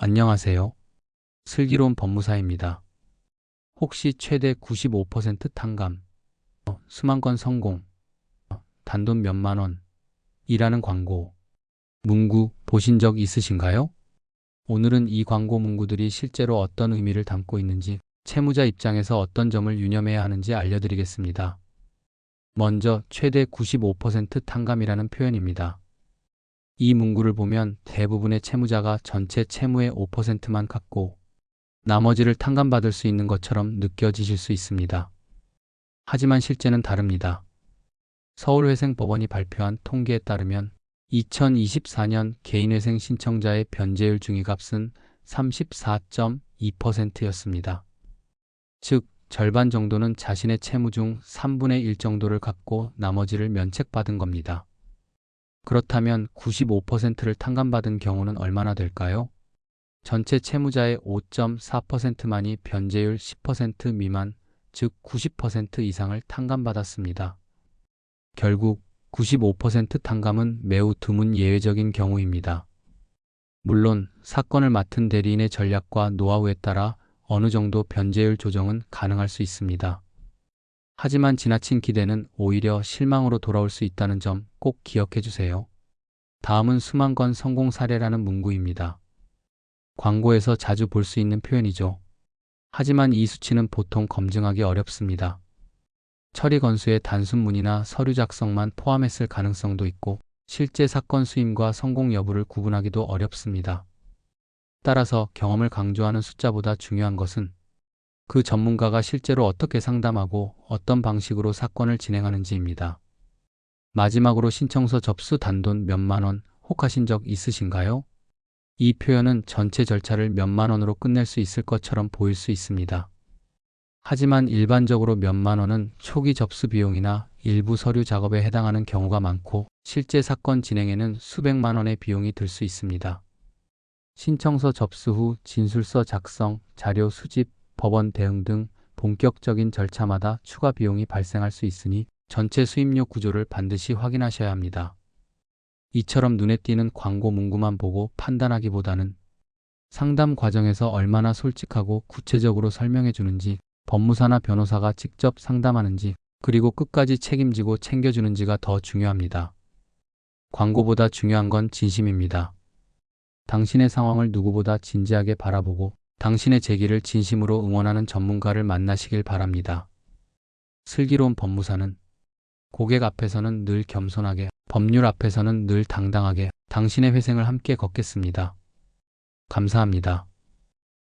안녕하세요. 슬기로운 법무사입니다. 혹시 최대 95% 탕감, 수만 건 성공, 단돈 몇만 원이라는 광고, 문구 보신 적 있으신가요? 오늘은 이 광고 문구들이 실제로 어떤 의미를 담고 있는지, 채무자 입장에서 어떤 점을 유념해야 하는지 알려드리겠습니다. 먼저 최대 95% 탕감이라는 표현입니다. 이 문구를 보면 대부분의 채무자가 전체 채무의 5%만 갚고 나머지를 탕감받을 수 있는 것처럼 느껴지실 수 있습니다. 하지만 실제는 다릅니다. 서울회생법원이 발표한 통계에 따르면 2024년 개인회생 신청자의 변제율 중위값은 34.2%였습니다. 즉, 절반 정도는 자신의 채무 중 3분의 1 정도를 갚고 나머지를 면책받은 겁니다. 그렇다면 95%를 탕감받은 경우는 얼마나 될까요? 전체 채무자의 5.4%만이 변제율 10% 미만, 즉 90% 이상을 탕감받았습니다. 결국 95% 탕감은 매우 드문 예외적인 경우입니다. 물론 사건을 맡은 대리인의 전략과 노하우에 따라 어느 정도 변제율 조정은 가능할 수 있습니다. 하지만 지나친 기대는 오히려 실망으로 돌아올 수 있다는 점 꼭 기억해 주세요. 다음은 수만 건 성공 사례라는 문구입니다. 광고에서 자주 볼 수 있는 표현이죠. 하지만 이 수치는 보통 검증하기 어렵습니다. 처리 건수의 단순문이나 서류 작성만 포함했을 가능성도 있고 실제 사건 수임과 성공 여부를 구분하기도 어렵습니다. 따라서 경험을 강조하는 숫자보다 중요한 것은 그 전문가가 실제로 어떻게 상담하고 어떤 방식으로 사건을 진행하는지입니다. 마지막으로 신청서 접수 단돈 몇만 원 혹하신 적 있으신가요? 이 표현은 전체 절차를 몇만 원으로 끝낼 수 있을 것처럼 보일 수 있습니다. 하지만 일반적으로 몇만 원은 초기 접수 비용이나 일부 서류 작업에 해당하는 경우가 많고 실제 사건 진행에는 수백만 원의 비용이 들 수 있습니다. 신청서 접수 후 진술서 작성, 자료 수집, 법원 대응 등 본격적인 절차마다 추가 비용이 발생할 수 있으니 전체 수임료 구조를 반드시 확인하셔야 합니다. 이처럼 눈에 띄는 광고 문구만 보고 판단하기보다는 상담 과정에서 얼마나 솔직하고 구체적으로 설명해 주는지, 법무사나 변호사가 직접 상담하는지, 그리고 끝까지 책임지고 챙겨주는지가 더 중요합니다. 광고보다 중요한 건 진심입니다. 당신의 상황을 누구보다 진지하게 바라보고 당신의 재기를 진심으로 응원하는 전문가를 만나시길 바랍니다. 슬기로운 법무사는 고객 앞에서는 늘 겸손하게, 법률 앞에서는 늘 당당하게 당신의 회생을 함께 걷겠습니다. 감사합니다.